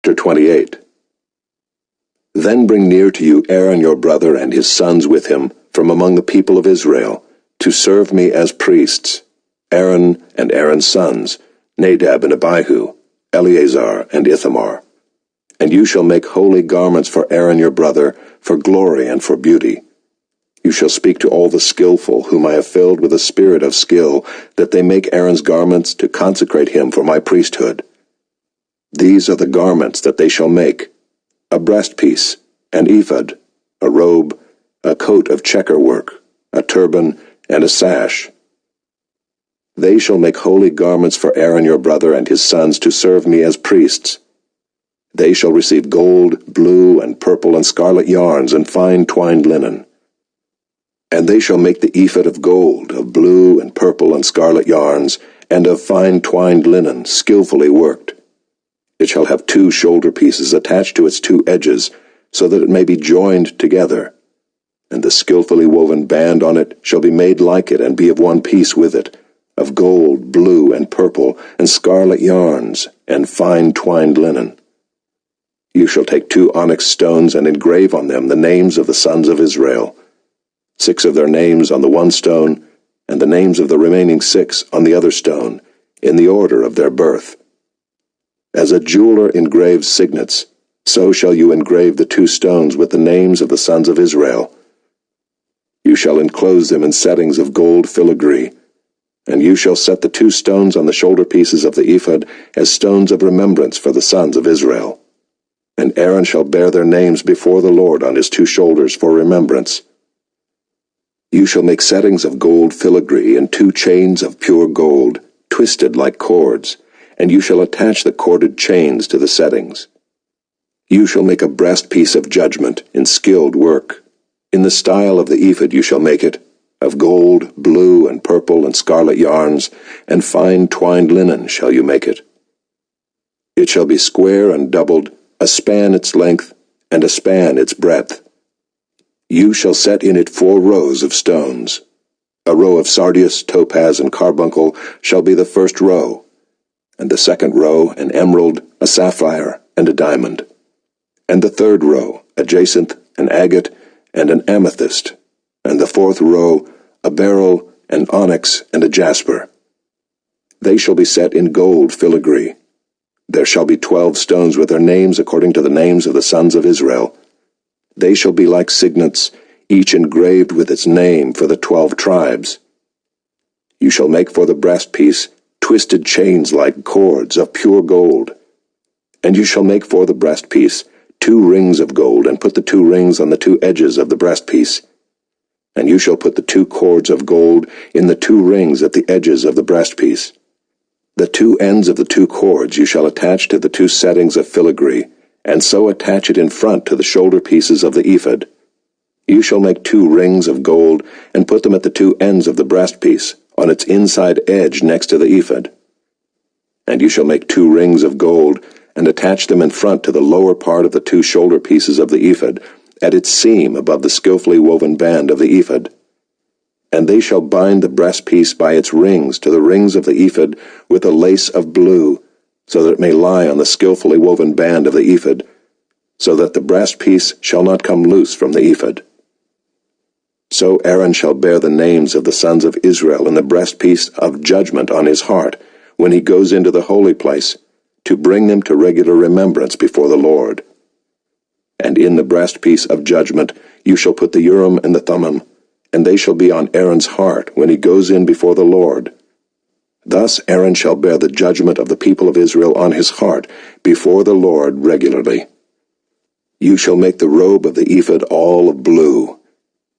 Chapter 28. Then bring near to you Aaron your brother and his sons with him from among the people of Israel, to serve me as priests, Aaron and Aaron's sons, Nadab and Abihu, Eleazar and Ithamar. And you shall make holy garments for Aaron your brother, for glory and for beauty. You shall speak to all the skillful, whom I have filled with a spirit of skill, that they make Aaron's garments to consecrate him for my priesthood. These are the garments that they shall make: a breastpiece, an ephod, a robe, a coat of checker work, a turban, and a sash. They shall make holy garments for Aaron your brother and his sons to serve me as priests. They shall receive gold, blue, and purple, and scarlet yarns, and fine twined linen. And they shall make the ephod of gold, of blue, and purple, and scarlet yarns, and of fine twined linen, skillfully worked. It shall have 2 shoulder pieces attached to its 2 edges, so that it may be joined together. And the skillfully woven band on it shall be made like it, and be of one piece with it, of gold, blue, and purple, and scarlet yarns, and fine twined linen. You shall take 2 onyx stones, and engrave on them the names of the sons of Israel, 6 of their names on the one stone, and the names of the remaining 6 on the other stone, in the order of their birth. As a jeweler engraves signets, so shall you engrave the 2 stones with the names of the sons of Israel. You shall enclose them in settings of gold filigree, and you shall set the 2 stones on the shoulder pieces of the ephod as stones of remembrance for the sons of Israel. And Aaron shall bear their names before the Lord on his 2 shoulders for remembrance. You shall make settings of gold filigree and 2 chains of pure gold, twisted like cords, and you shall attach the corded chains to the settings. You shall make a breastpiece of judgment in skilled work. In the style of the ephod you shall make it, of gold, blue, and purple, and scarlet yarns, and fine twined linen shall you make it. It shall be square and doubled, a span its length, and a span its breadth. You shall set in it 4 rows of stones. A row of sardius, topaz, and carbuncle shall be the first row, and the second row an emerald, a sapphire, and a diamond, and the third row a jacinth, an agate, and an amethyst, and the 4th row a beryl, an onyx, and a jasper. They shall be set in gold filigree. There shall be 12 stones with their names according to the names of the sons of Israel. They shall be like signets, each engraved with its name for the 12 tribes. You shall make for the breastpiece twisted chains like cords of pure gold. And you shall make for the breastpiece 2 rings of gold, and put the 2 rings on the 2 edges of the breastpiece. And you shall put the 2 cords of gold in the 2 rings at the edges of the breastpiece. The 2 ends of the 2 cords you shall attach to the 2 settings of filigree, and so attach it in front to the shoulder pieces of the ephod. You shall make 2 rings of gold, and put them at the 2 ends of the breastpiece, on its inside edge next to the ephod. And you shall make 2 rings of gold, and attach them in front to the lower part of the 2 shoulder pieces of the ephod, at its seam above the skillfully woven band of the ephod. And they shall bind the breastpiece by its rings to the rings of the ephod with a lace of blue, so that it may lie on the skillfully woven band of the ephod, so that the breastpiece shall not come loose from the ephod. So Aaron shall bear the names of the sons of Israel in the breastpiece of judgment on his heart, when he goes into the holy place, to bring them to regular remembrance before the Lord. And in the breastpiece of judgment you shall put the Urim and the Thummim, and they shall be on Aaron's heart when he goes in before the Lord. Thus Aaron shall bear the judgment of the people of Israel on his heart before the Lord regularly. You shall make the robe of the ephod all of blue.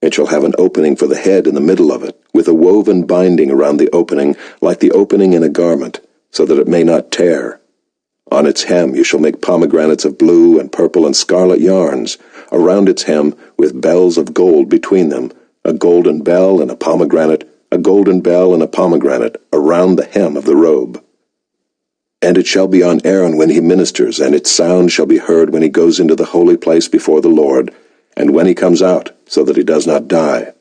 It shall have an opening for the head in the middle of it, with a woven binding around the opening, like the opening in a garment, so that it may not tear. On its hem you shall make pomegranates of blue and purple and scarlet yarns, around its hem with bells of gold between them, a golden bell and a pomegranate, a golden bell and a pomegranate, around the hem of the robe. And it shall be on Aaron when he ministers, and its sound shall be heard when he goes into the holy place before the Lord, and when he comes out, so that he does not die.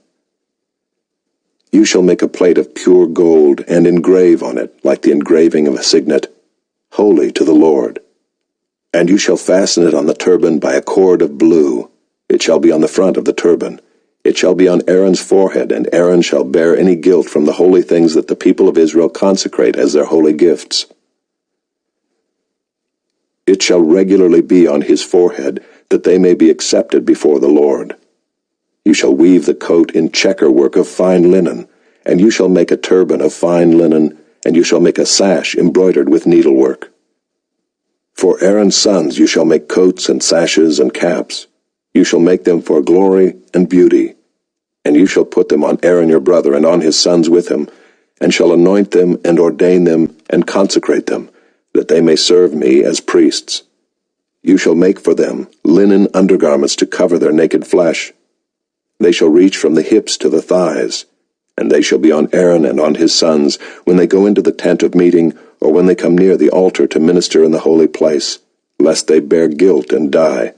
You shall make a plate of pure gold, and engrave on it, like the engraving of a signet, holy to the Lord. And you shall fasten it on the turban by a cord of blue. It shall be on the front of the turban. It shall be on Aaron's forehead, and Aaron shall bear any guilt from the holy things that the people of Israel consecrate as their holy gifts. It shall regularly be on his forehead, that they may be accepted before the Lord. You shall weave the coat in checker work of fine linen, and you shall make a turban of fine linen, and you shall make a sash embroidered with needlework. For Aaron's sons you shall make coats and sashes and caps. You shall make them for glory and beauty. And you shall put them on Aaron your brother and on his sons with him, and shall anoint them and ordain them and consecrate them, that they may serve me as priests. You shall make for them linen undergarments to cover their naked flesh. They shall reach from the hips to the thighs, and they shall be on Aaron and on his sons when they go into the tent of meeting, or when they come near the altar to minister in the holy place, lest they bear guilt and die.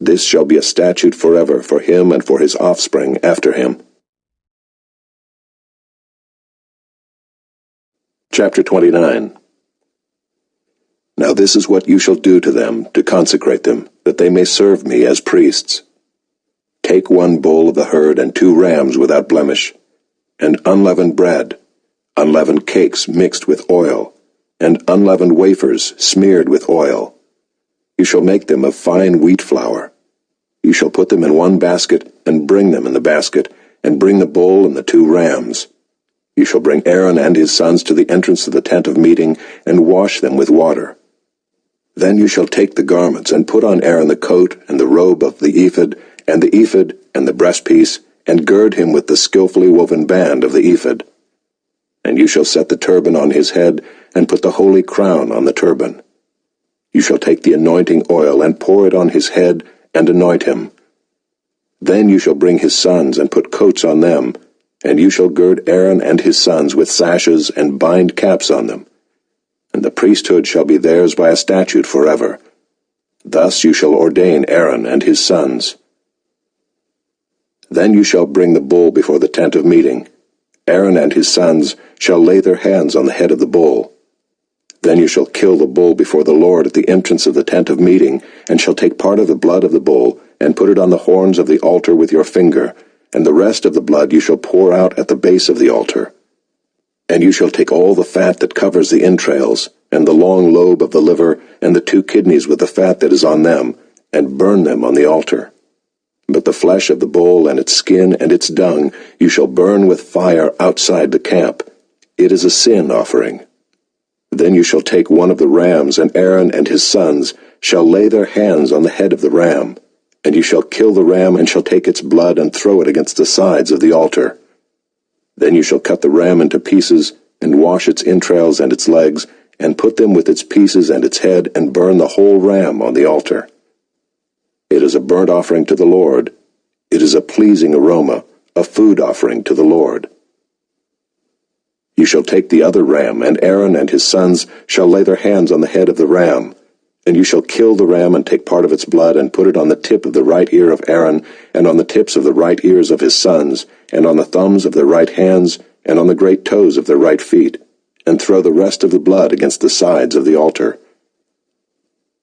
This shall be a statute forever for him and for his offspring after him. Chapter 29. Now this is what you shall do to them, to consecrate them, that they may serve me as priests. Take 1 bull of the herd and 2 rams without blemish, and unleavened bread, unleavened cakes mixed with oil, and unleavened wafers smeared with oil. You shall make them of fine wheat flour. You shall put them in 1 basket, and bring them in the basket, and bring the bull and the 2 rams. You shall bring Aaron and his sons to the entrance of the tent of meeting, and wash them with water. Then you shall take the garments, and put on Aaron the coat and the robe of the ephod and the breastpiece, and gird him with the skillfully woven band of the ephod. And you shall set the turban on his head, and put the holy crown on the turban. You shall take the anointing oil, and pour it on his head, and anoint him. Then you shall bring his sons, and put coats on them, and you shall gird Aaron and his sons with sashes, and bind caps on them. And the priesthood shall be theirs by a statute forever. Thus you shall ordain Aaron and his sons. Then you shall bring the bull before the tent of meeting. Aaron and his sons shall lay their hands on the head of the bull. Then you shall kill the bull before the Lord at the entrance of the tent of meeting, and shall take part of the blood of the bull, and put it on the horns of the altar with your finger, and the rest of the blood you shall pour out at the base of the altar. And you shall take all the fat that covers the entrails, and the long lobe of the liver, and the 2 kidneys with the fat that is on them, and burn them on the altar. But the flesh of the bull and its skin and its dung you shall burn with fire outside the camp. It is a sin offering. Then you shall take 1 of the rams, and Aaron and his sons shall lay their hands on the head of the ram, and you shall kill the ram, and shall take its blood and throw it against the sides of the altar. Then you shall cut the ram into pieces, and wash its entrails and its legs, and put them with its pieces and its head, and burn the whole ram on the altar. It is a burnt offering to the Lord. It is a pleasing aroma, a food offering to the Lord. You shall take the other ram, and Aaron and his sons shall lay their hands on the head of the ram, and you shall kill the ram and take part of its blood, and put it on the tip of the right ear of Aaron, and on the tips of the right ears of his sons, and on the thumbs of their right hands, and on the great toes of their right feet, and throw the rest of the blood against the sides of the altar.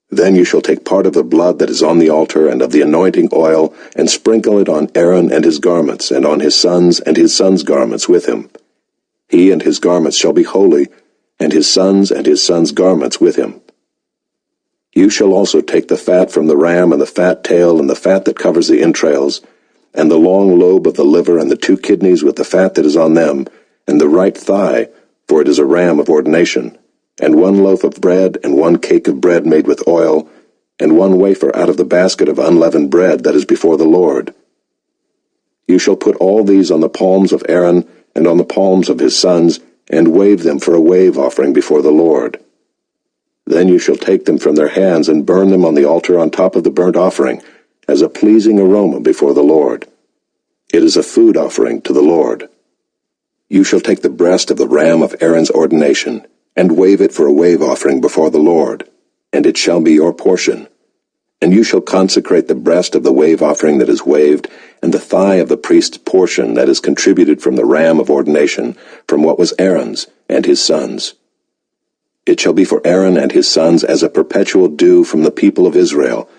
Then you shall take part of the blood that is on the altar and of the anointing oil, and sprinkle it on Aaron and his garments, and on his sons garments with him. He and his garments shall be holy, and his sons garments with him. You shall also take the fat from the ram, and the fat tail, and the fat that covers the entrails, and the long lobe of the liver, and the 2 kidneys with the fat that is on them, and the right thigh, for it is a ram of ordination, and 1 loaf of bread, and 1 cake of bread made with oil, and 1 wafer out of the basket of unleavened bread that is before the Lord. You shall put all these on the palms of Aaron, and on the palms of his sons, and wave them for a wave offering before the Lord. Then you shall take them from their hands, and burn them on the altar on top of the burnt offering, as a pleasing aroma before the Lord. It is a food offering to the Lord. You shall take the breast of the ram of Aaron's ordination, and wave it for a wave offering before the Lord, and it shall be your portion. And you shall consecrate the breast of the wave offering that is waved, and the thigh of the priest's portion that is contributed from the ram of ordination, from what was Aaron's and his sons. It shall be for Aaron and his sons as a perpetual due from the people of Israel,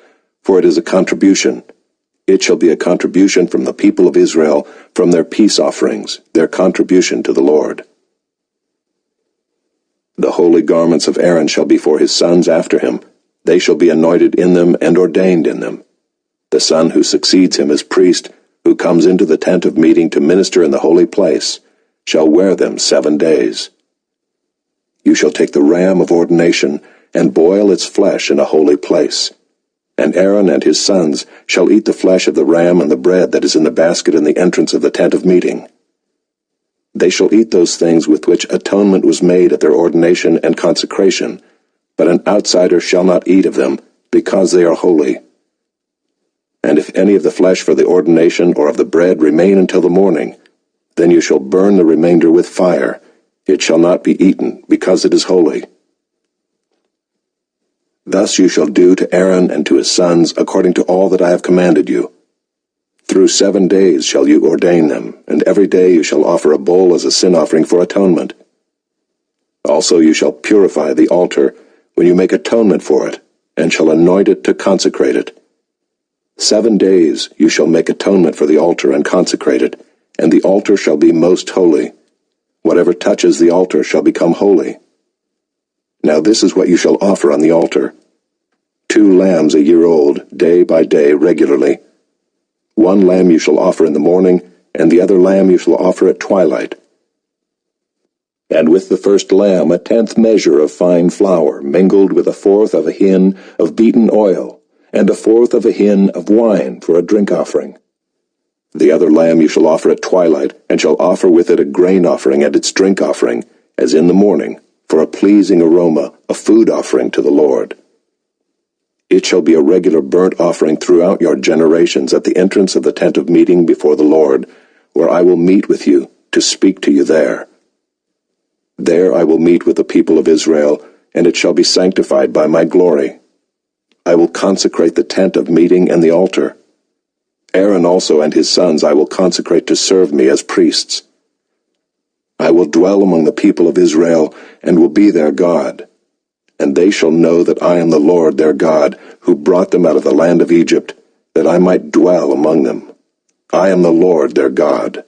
for it is a contribution. It shall be a contribution from the people of Israel, from their peace offerings, their contribution to the Lord. The holy garments of Aaron shall be for his sons after him. They shall be anointed in them and ordained in them. The son who succeeds him as priest, who comes into the tent of meeting to minister in the holy place, shall wear them 7 days. You shall take the ram of ordination, and boil its flesh in a holy place. And Aaron and his sons shall eat the flesh of the ram and the bread that is in the basket in the entrance of the tent of meeting. They shall eat those things with which atonement was made at their ordination and consecration, but an outsider shall not eat of them, because they are holy. And if any of the flesh for the ordination or of the bread remain until the morning, then you shall burn the remainder with fire. It shall not be eaten, because it is holy. Thus you shall do to Aaron and to his sons according to all that I have commanded you. Through 7 days shall you ordain them, and every day you shall offer a bull as a sin offering for atonement. Also you shall purify the altar when you make atonement for it, and shall anoint it to consecrate it. 7 days you shall make atonement for the altar and consecrate it, and the altar shall be most holy. Whatever touches the altar shall become holy. Now this is what you shall offer on the altar: 2 lambs a year old, day by day regularly. 1 lamb you shall offer in the morning, and the other lamb you shall offer at twilight. And with the first lamb 1/10 measure of fine flour, mingled with 1/4 of a hin of beaten oil, and 1/4 of a hin of wine for a drink offering. The other lamb you shall offer at twilight, and shall offer with it a grain offering and its drink offering, as in the morning, for a pleasing aroma, a food offering to the Lord. It shall be a regular burnt offering throughout your generations at the entrance of the tent of meeting before the Lord, where I will meet with you, to speak to you there. There I will meet with the people of Israel, and it shall be sanctified by my glory. I will consecrate the tent of meeting and the altar. Aaron also and his sons I will consecrate to serve me as priests. I will dwell among the people of Israel, and will be their God. And they shall know that I am the Lord their God, who brought them out of the land of Egypt, that I might dwell among them. I am the Lord their God.